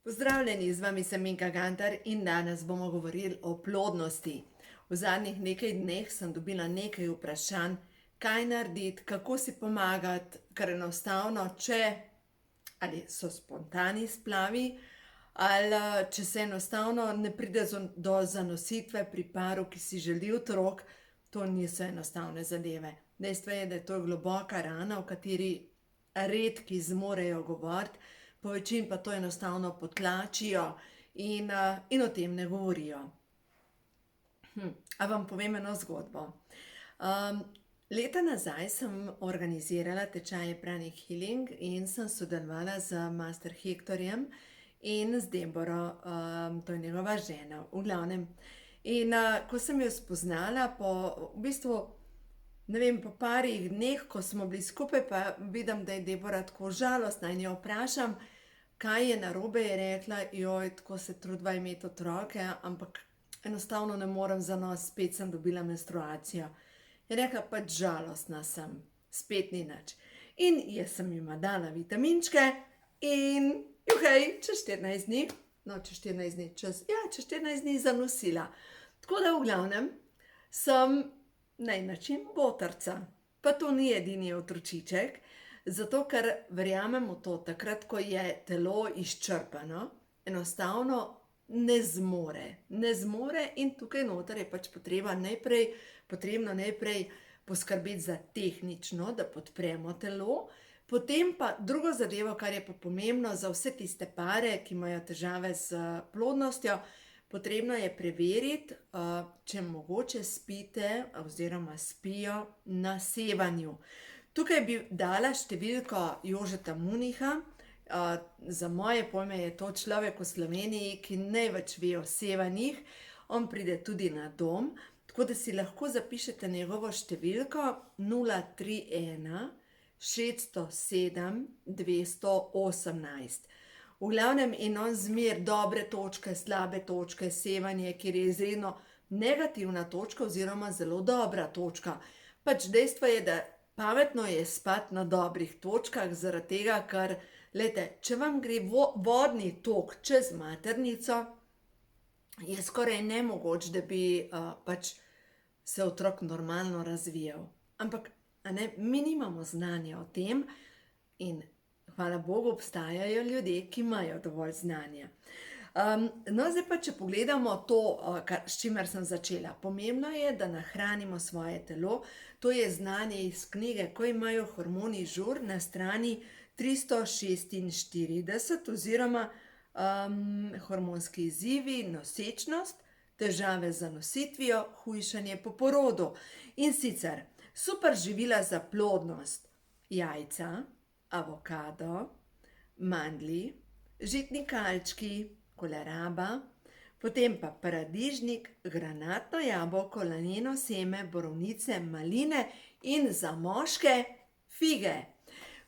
Pozdravljeni, z vami sem Minka Gantar in danes bomo govorili o plodnosti. V zadnjih nekaj dneh sem dobila nekaj vprašanj, kaj narediti, kako si pomagati, ker enostavno, ali so spontani splavi, ali če se enostavno ne pride do zanositve pri paru, ki si želi otrok, to niso enostavne zadeve. Dejstvo je, da je to globoka rana, o kateri redki zmorejo govoriti, po večini pa to enostavno potlačijo in o tem ne govorijo. A vam povem eno zgodbo. Leta nazaj sem organizirala tečaje Pranic Healing in sem sodelovala z Master Hektorjem in z Deboro, to je njegova žena, v glavnem. In ko sem jo spoznala, ne vem, po parih dneh, ko smo bili skupaj, pa vidim, da je Debora tako žalostna in jo vprašam, kaj je narobe, je rekla, joj, tako se trudva imeti otroke, ampak enostavno ne morem za nos, spet sem dobila menstruacijo. Je rekla, pač žalostna sem, spet ni nič. In jaz sem jima dala vitaminčke in čez 14 dni, čez 14 dni zanosila. Tako da v glavnem sem na en način botrca. Pa to ni edini otročiček, zato ker verjamem v to, takrat, ko je telo izčrpano, enostavno ne zmore in tukaj noter je pač potrebno najprej poskrbeti za tehnično, da podpremo telo, potem pa drugo zadevo, kar je pa pomembno za vse tiste pare, ki imajo težave z plodnostjo, potrebno je preveriti, če mogoče spite oziroma spijo na sevanju. Tukaj bi dala številko Jožeta Muniha. Za moje pojme je to človek v Sloveniji, ki največ ve o sevanjih. On pride tudi na dom, tako da si lahko zapišete njegovo številko 031 607 218. V glavnem in on zmer dobre točke, slabe točke, sevanje, kjer je izredno negativna točka oziroma zelo dobra točka. Pač dejstvo je, da pametno je spati na dobrih točkah, zaradi tega, ker, če vam gre vodni tok čez maternico, je skoraj nemogoč, da bi pač se otrok normalno razvijal. Ampak, mi nimamo znanja o tem in hvala Bogu, obstajajo ljudje, ki imajo dovolj znanja. Zdaj pa, če pogledamo to, s čimer sem začela. Pomembno je, da nahranimo svoje telo. To je znanje iz knjige Ko imajo hormoni žur na strani 346 oziroma hormonski izzivi, nosečnost, težave z zanositvijo, hujšanje po porodu. In sicer super živila za plodnost: jajca, avokado, mandlji, žitni kalčki, koleraba, potem pa paradižnik, granatno jabolko, laneno seme, borovnice, maline in za moške fige.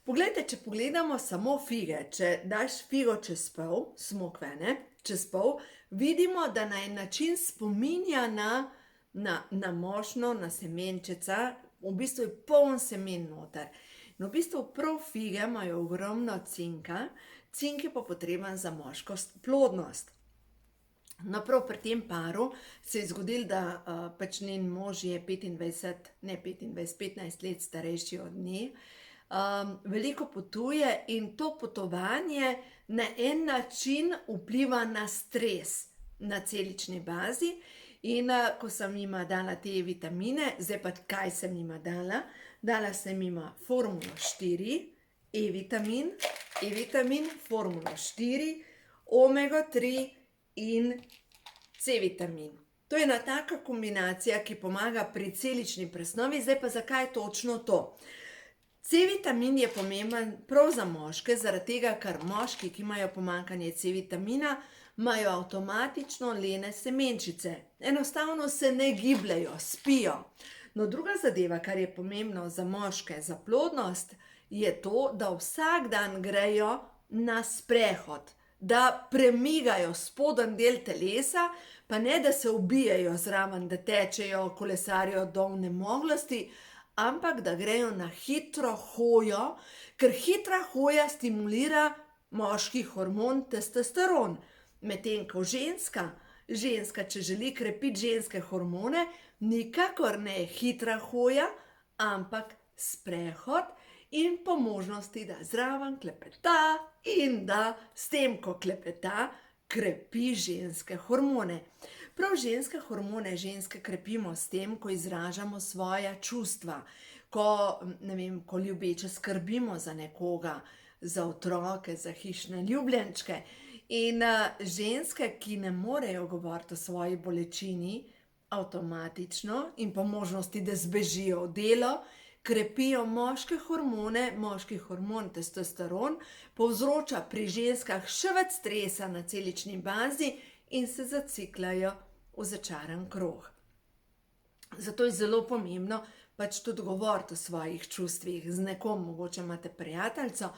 Poglejte, če pogledamo samo fige, če daš figo čez pol, smokve, čez pol, vidimo, da na en način spominja na mošnjo, na semenčeca, v bistvu je poln semen noter. In v bistvu prav fige imajo ogromno cinka, cink je pa potreben za moško plodnost. Prav pri tem paru se je zgodilo, da pač njen mož je 15 let starejši od nje, veliko potuje in to potovanje na en način vpliva na stres na celični bazi. In ko sem jima dala te vitamine, zdaj pa kaj sem jima dala? Dala sem jima formulo 4, E-vitamin, formulo 4, omega 3 in C-vitamin. To je ena taka kombinacija, ki pomaga pri celični presnovi. Zdaj pa zakaj točno to? C-vitamin je pomemben prav za moške, zaradi tega, ker moški, ki imajo pomanjkanje C-vitamina, imajo avtomatično lene semenčice. Enostavno se ne gibljejo, spijo. No, druga zadeva, kar je pomembno za moške, za plodnost, je to, da vsak dan grejo na sprehod, da premigajo spodnji del telesa, pa ne da se ubijajo zraven, da tečejo, kolesarijo do onemoglosti, ampak da grejo na hitro hojo, ker hitra hoja stimulira moški hormon testosteron. Medtem ko ženska, če želi krepiti ženske hormone, nikakor ne hitra hoja, ampak sprehod in po možnosti, da zraven klepeta in da s tem, ko klepeta, krepi ženske hormone. Prav ženske hormone ženske krepimo s tem, ko izražamo svoja čustva, ko ljubeče skrbimo za nekoga, za otroke, za hišne ljubljenčke. In ženske, ki ne morejo govoriti o svoji bolečini, avtomatično in po možnosti, da zbežijo v delo, krepijo moške hormone, moški hormon testosteron povzroča pri ženskah še več stresa na celični bazi in se zaciklajo v začaran krog. Zato je zelo pomembno pač tudi govoriti o svojih čustvih z nekom, mogoče imate prijateljico,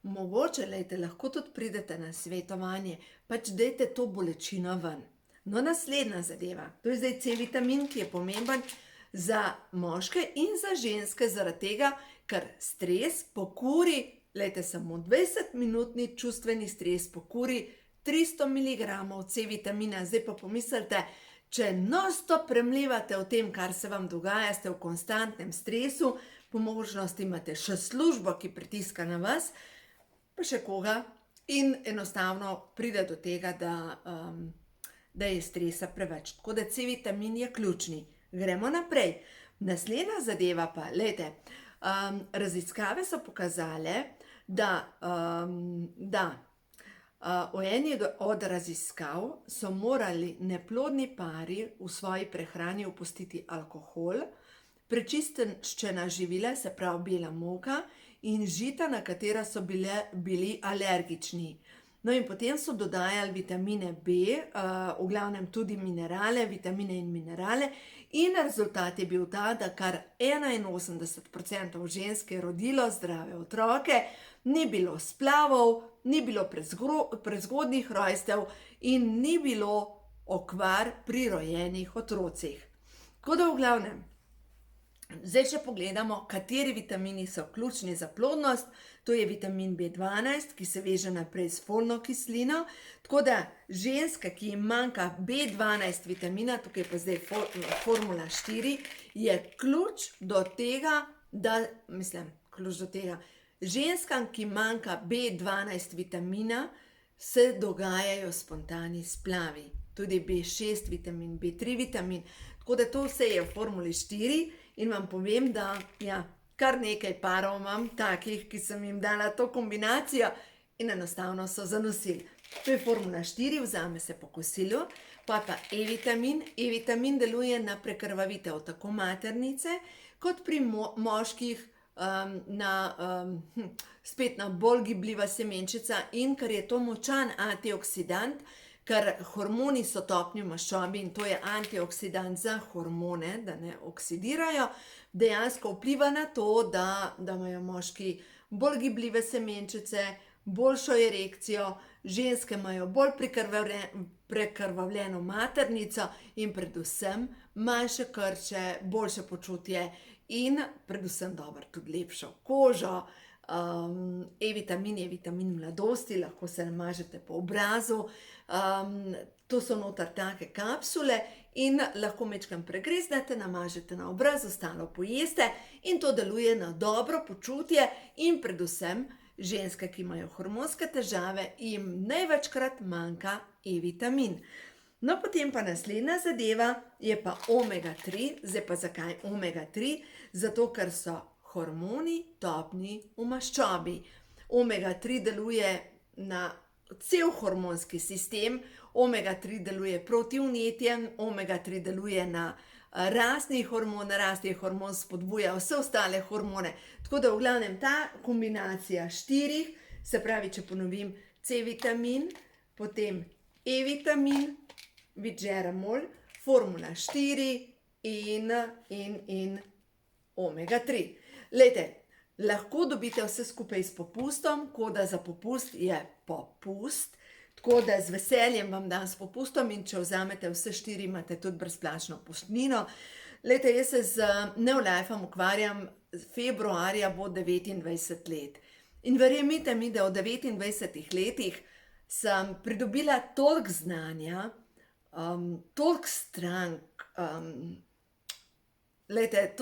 mogoče, lahko tudi pridete na svetovanje, pač dajte to bolečino ven. No, naslednja zadeva, to je zdaj C-vitamin, ki je pomemben za moške in za ženske, zaradi tega, ker stres pokuri, samo 20-minutni čustveni stres pokuri 300 mg C-vitamina. Zdaj pa pomislite, če non-stop premlevate o tem, kar se vam dogaja, ste v konstantnem stresu, po možnosti imate še službo, ki pritiska na vas, pa še koga, in enostavno pride do tega, da je stresa preveč. Tako da C-vitamin je ključni. Gremo naprej. Naslednja zadeva pa, raziskave so pokazale, da v eni od raziskav so morali neplodni pari v svoji prehrani opustiti alkohol, prečiščena živila, se pravi bela moka, in žita, na katera so bili alergični. No, in potem so dodajali vitamine B, v glavnem tudi minerale, vitamine in minerale, in rezultat je bil ta, da kar 81% žensk je rodilo zdrave otroke, ni bilo splavov, ni bilo prezgodnjih rojstev in ni bilo okvar pri rojenih otrocih. Tako da v glavnem, zdaj še pogledamo, kateri vitamini so ključni za plodnost. To je vitamin B12, ki se veže naprej s folno kislino. Tako da ženska, ki jim manjka B12 vitamina, tukaj pa zdaj formula 4, je ključ do tega, ženskam, ki manjka B12 vitamina, se dogajajo spontani splavi. Tudi B6 vitamin, B3 vitamin. Tako da to vse je v formuli 4 in vam povem, da kar nekaj parov imam takih, ki sem jim dala to kombinacijo in enostavno so zanosili. To je formula 4, vzame se po kosilu, pa E-vitamin. E-vitamin deluje na prekrvavitev tako maternice, kot pri moških spet na bolj gibljiva semenčica, in ker je to močan antioksidant, ker hormoni so topni v maščobi in to je antioksidant za hormone, da ne oksidirajo, dejansko vpliva na to, da imajo moški bolj gibljive semenčice, boljšo erekcijo, ženske imajo bolj prekrvavljeno maternico in predvsem manjše krče, boljše počutje in predvsem tudi lepšo kožo. E-vitamin je vitamin mladosti, lahko se namažete po obrazu. To so noter take kapsule in lahko majčkeno pregreznete, namažete na obraz, ostalo pojeste in to deluje na dobro počutje in predvsem ženske, ki imajo hormonske težave, jim največkrat manjka E-vitamin. No, potem pa naslednja zadeva je pa omega 3. Zdaj pa zakaj omega 3? Zato, ker so hormoni topni v maščobi. Omega 3 deluje na cel hormonski sistem, omega 3 deluje proti vnetjem, omega 3 deluje na rastni hormon spodbuja vse ostale hormone. Tako da v glavnem ta kombinacija 4, se pravi, če ponovim, C-vitamin, potem E-vitamin, Vigeramol, formula 4 in omega 3. Lahko dobite vse skupaj s popustom, koda za popust je popust, tako da z veseljem vam dam s popustom in če vzamete vse 4, imate tudi brezplačno postnino. Jaz se z Neolifem ukvarjam, februarja bo 29 let In verjemite mi, da v 29 letih sem pridobila toliko znanja, toliko strank. Glejte,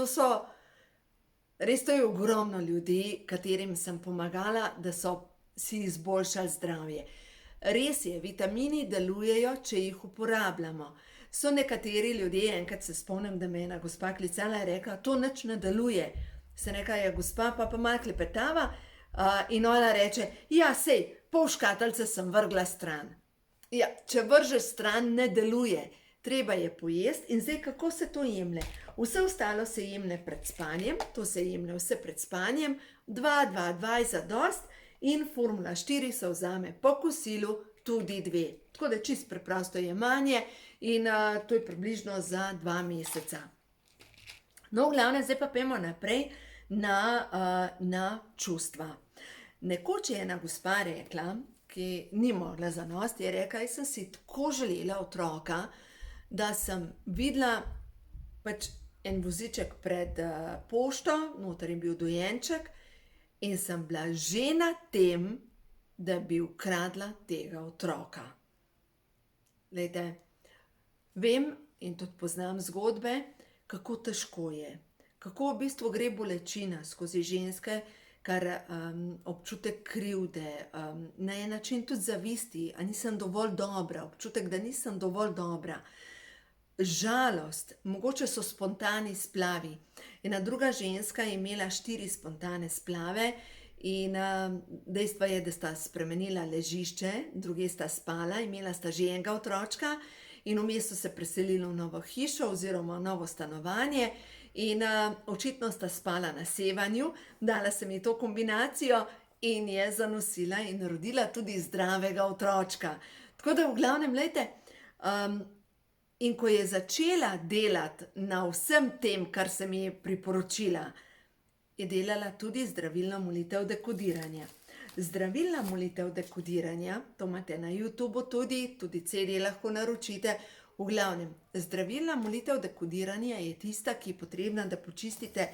res to je ogromno ljudi, katerim sem pomagala, da so si izboljšali zdravje. Res je, vitamini delujejo, če jih uporabljamo. So nekateri ljudje, enkrat se spomnim, da me je ena gospa klicala in rekla, to nič ne deluje. Sem rekla, ja, gospa, pa malo klepetava, in ona reče, ja, sej, pol škatlice sem vrgla stran. Ja, če vržeš stran, ne deluje. Treba je pojesti in zdaj, kako se to jemlje? Vse ostalo se jemlje pred spanjem, to se jemlje vse pred spanjem, 2 je zadost in formula 4 se vzame po kosilu, tudi 2. Tako da čisto preprosto jemanje in to je približno za 2 meseca. No, v glavnem, zdaj pa pojdimo naprej na čustva. Nekoč je ena gospa rekla, ki ni mogla zanosti, je rekla, jaz sem si tako želela otroka, da sem videla pač en voziček pred pošto, noter je bil dojenček in sem bila že na tem, da bi ukradla tega otroka. Glejte, vem in tudi poznam zgodbe, kako težko je. Kako v bistvu gre bolečina skozi ženske, kar občutek krivde, na en način tudi zavisti, a nisem dovolj dobra, občutek, da nisem dovolj dobra. Žalost, mogoče so spontani splavi. Ena druga ženska je imela 4 spontane splave in dejstvo je, da sta spremenila ležišče, druge sta spala, imela sta že enega otročka in vmes so se preselili v novo hišo oziroma v novo stanovanje in očitno sta spala na sevanju, dala sem ji to kombinacijo in je zanosila in rodila tudi zdravega otročka. Tako da v glavnem, glejte, in ko je začela delati na vsem tem, kar sem ji priporočila, je delala tudi zdravilno molitev dekodiranja. Zdravilna molitev dekodiranja, to imate na YouTubeu tudi CD lahko naročite. V glavnem, zdravilna molitev dekodiranja je tista, ki je potrebna, da počistite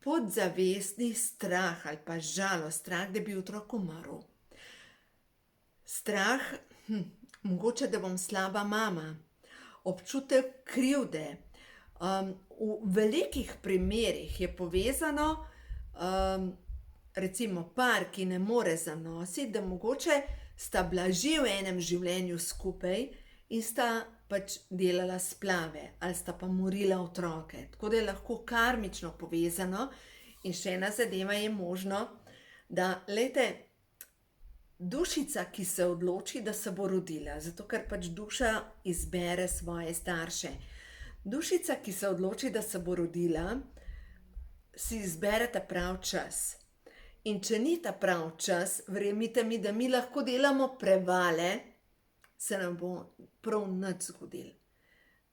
podzavestni strah ali pa žalost, strah, da bi otrok umrl. Strah, mogoče, da bom slaba mama. Občutek krivde. V velikih primerih je povezano, recimo par, ki ne more zanositi, da mogoče sta bila že v enem življenju skupaj in sta pač delala splave ali sta pa morila otroke. Tako da je lahko karmično povezano. In še ena zadeva je možno, da, glejte, dušica, ki se odloči, da se bo rodila, zato ker pač duša izbere svoje starše. Dušica, ki se odloči, da se bo rodila, si izbere ta prav čas. In če ni ta prav čas, verjemite mi, da mi lahko delamo prevale, se nam bo prav nič zgodilo.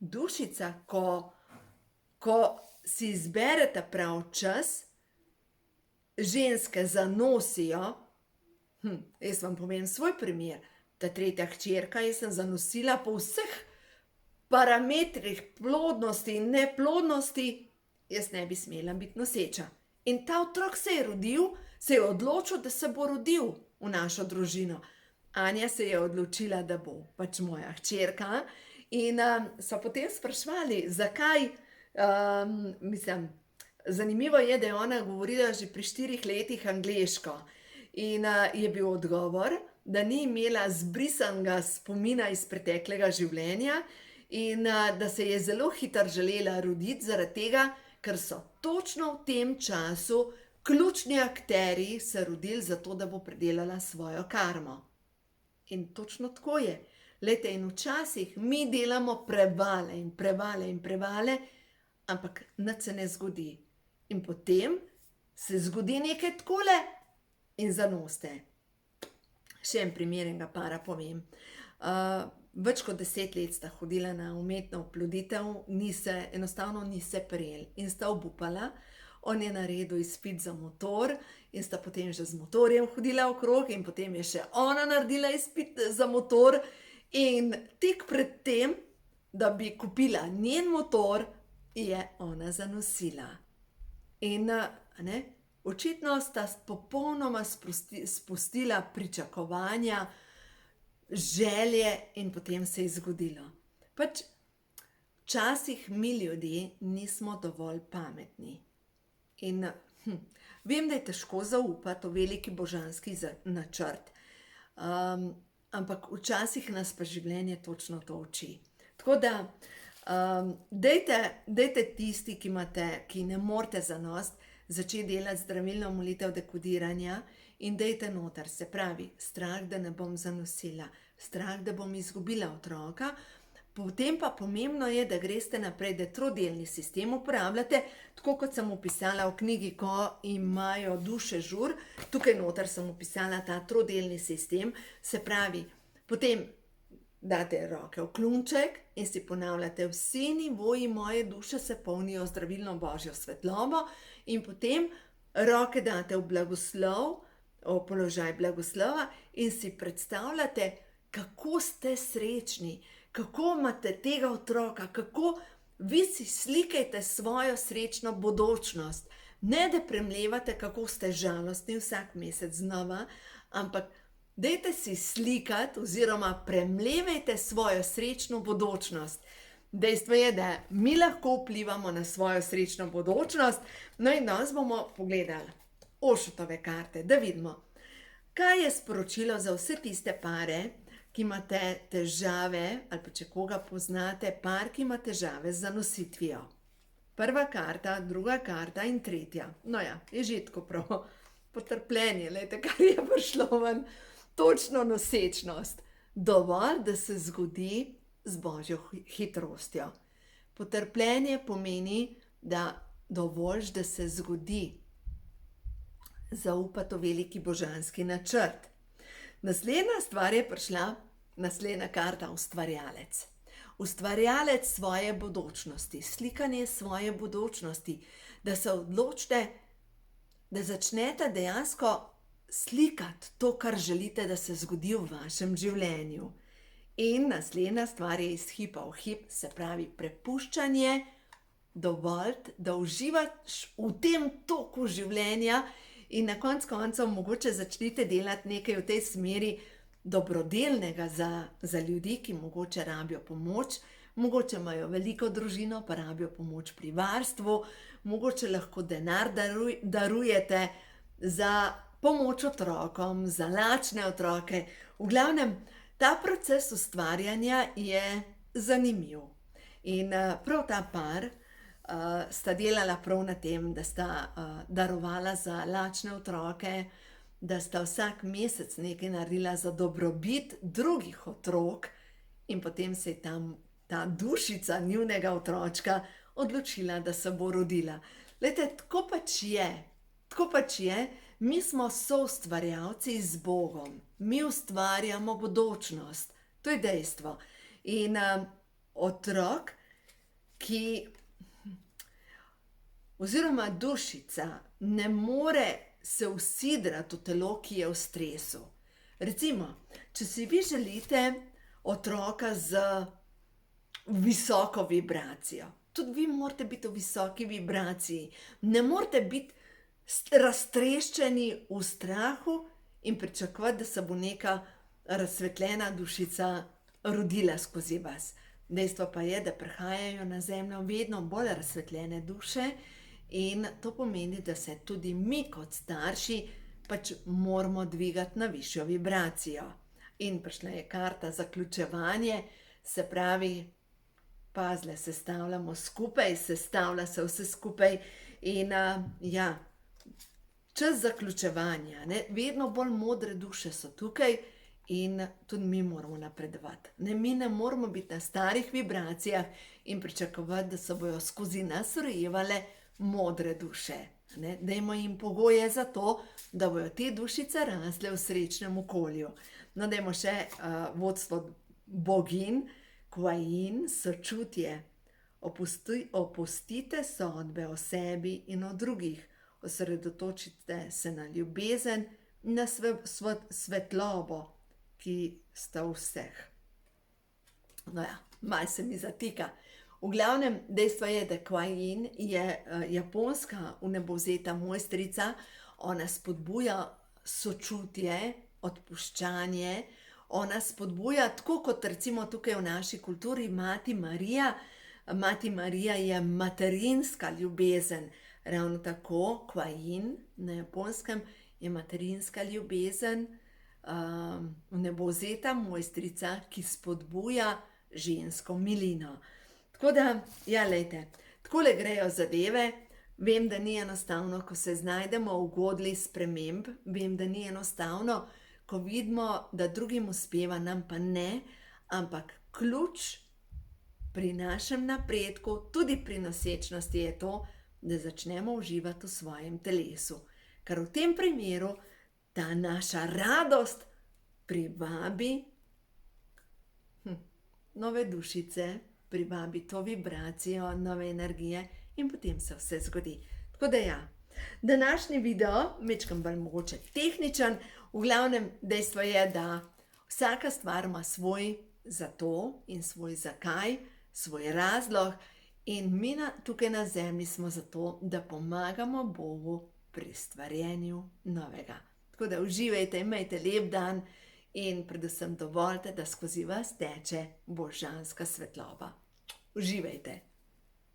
Dušica, ko si izbere ta prav čas, ženske zanosijo. Jaz vam povem svoj primer. Ta tretja hčerka, jaz sem zanosila po vseh parametrih plodnosti in neplodnosti, jaz ne bi smela biti noseča. In ta otrok se je rodil, se je odločil, da se bo rodil v našo družino. Anja se je odločila, da bo pač moja hčerka in so potem spraševali, zakaj, zanimivo je, da je ona govorila že pri 4 letih angleško. In je bil odgovor, da ni imela zbrisanega spomina iz preteklega življenja in da se je zelo hitro želela roditi zaradi tega, ker so točno v tem času ključni akterji se rodili zato, da bo predelala svojo karmo. In točno tako je. Glejte, in včasih mi delamo prevale in prevale in prevale, ampak nič se ne zgodi. In potem se zgodi nekaj takole, in zanoste. Še en primer enega para povem. Več kot 10 let sta hodila na umetno oploditev, enostavno ni se prijeli in sta obupala. On je naredil izpit za motor in sta potem že z motorjem hodila okrog in potem je še ona naredila izpit za motor in tik pred tem, da bi kupila njen motor, je ona zanosila. In, Očitno sta popolnoma spustila pričakovanja, želje in potem se je zgodilo. Pač včasih mi ljudje nismo dovolj pametni. In vem, da je težko zaupati v veliki božanski načrt, ampak včasih nas pa življenje točno to uči. Tako da, dajte tisti, ki ne morete zanosti, začeti delati zdravilno molitev dekodiranja in dajte noter, se pravi, strah, da ne bom zanosila, strah, da bom izgubila otroka. Potem pa pomembno je, da greste naprej, da trodelni sistem uporabljate, tako kot sem opisala v knjigi, ko imajo duše žur, tukaj noter sem opisala ta trodelni sistem, se pravi, potem date roke v klunček in si ponavljate, vsi nivoji moje duše se polnijo zdravilno božjo svetlobo in potem roke date v blagoslov, v položaj blagoslova in si predstavljate, kako ste srečni, kako imate tega otroka, kako vi si slikajte svojo srečno bodočnost. Ne da premlevate, kako ste žalostni vsak mesec znova, ampak dajte si slikati oziroma premlevajte svojo srečno bodočnost. Dejstvo je, da mi lahko vplivamo na svojo srečno bodočnost. No in danes bomo pogledali Ošutove karte, da vidimo, kaj je sporočilo za vse tiste pare, ki imate težave, ali pa če koga poznate, par, ki ima težave z zanositvijo. Prva karta, druga karta in tretja. No ja, je že tako prav potrpljenje, glejte, kar je prišlo ven. Točno nosečnost. Dovolj, da se zgodi z božjo hitrostjo. Potrpljenje pomeni, da dovolj, da se zgodi. Zaupati v veliki božanski načrt. Naslednja stvar je prišla, naslednja karta, ustvarjalec. Ustvarjalec svoje bodočnosti, slikanje svoje bodočnosti, da se odločite, da začnete dejansko slikati to, kar želite, da se zgodi v vašem življenju. In naslednja stvar je iz hipa v hip, se pravi prepuščanje, dovolj, da uživaš v tem toku življenja in na koncu koncev mogoče začnite delati nekaj v tej smeri dobrodelnega za ljudi, ki mogoče rabijo pomoč, mogoče imajo veliko družino, pa rabijo pomoč pri varstvu, mogoče lahko denar darujete za pomoč otrokom, za lačne otroke. V glavnem, ta proces ustvarjanja je zanimiv. In prav ta par sta delala prav na tem, da sta darovala za lačne otroke, da sta vsak mesec nekaj naredila za dobrobit drugih otrok in potem se je tam ta dušica njunega otročka odločila, da se bo rodila. Glejte, tako pač je, mi smo soustvarjalci z Bogom, mi ustvarjamo bodočnost, to je dejstvo. In otrok, oziroma dušica ne more se usidrati v telo, ki je v stresu. Recimo, če si vi želite otroka z visoko vibracijo, tudi vi morate biti v visoki vibraciji, ne morate biti raztreščeni v strahu in pričakovati, da se bo neka razsvetljena dušica rodila skozi vas. Dejstvo pa je, da prihajajo na zemljo vedno bolj razsvetljene duše in to pomeni, da se tudi mi kot starši pač moramo dvigati na višjo vibracijo. In prišla je karta zaključevanje, se pravi, pazle, sestavljamo skupaj, sestavlja se vse skupaj in čas zaključevanja, vedno bolj modre duše so tukaj in tudi mi moramo napredovati. Mi ne moramo biti na starih vibracijah in pričakovati, da se bojo skozi nas rojevale modre duše. Dajmo jim pogoje za to, da bojo te dušice rasle v srečnem okolju. No, dajmo še vodstvo bogin, Kuan-Yin, sočutje. Opustite sodbe o sebi in o drugih. Osredotočite se na ljubezen, na svetlobo, ki sta v vseh. No ja, malo se mi zatika. V glavnem, dejstvo je, da Kuai Yin je japonska vnebovzeta mojstrica. Ona spodbuja sočutje, odpuščanje, ona spodbuja, tako kot recimo tukaj v naši kulturi, Mati Marija. Mati Marija je materinska ljubezen. Ravno tako Kuai Yin na japonskem je materinska ljubezen, vnebovzeta mojstrica, ki spodbuja žensko milino. Tako da, ja, lejte, takole grejo zadeve. Vem, da ni enostavno, ko se znajdemo v godlji sprememb, vem, da ni enostavno, ko vidimo, da drugim uspeva, nam pa ne, ampak ključ pri našem napredku, tudi pri nosečnosti, je to, da začnemo uživati v svojem telesu. Ker v tem primeru ta naša radost privabi nove dušice, privabi to vibracijo, nove energije in potem se vse zgodi. Tako da ja, današnji video, majčkeno bolj mogoče tehničen, v glavnem dejstvo je, da vsaka stvar ima svoj zato in svoj zakaj, svoj razlog in mi tukaj na zemlji smo zato, da pomagamo Bogu pri stvarjenju novega. Tako da uživajte, imejte lep dan in predvsem dovolite, da skozi vas teče božanska svetloba. Uživajte!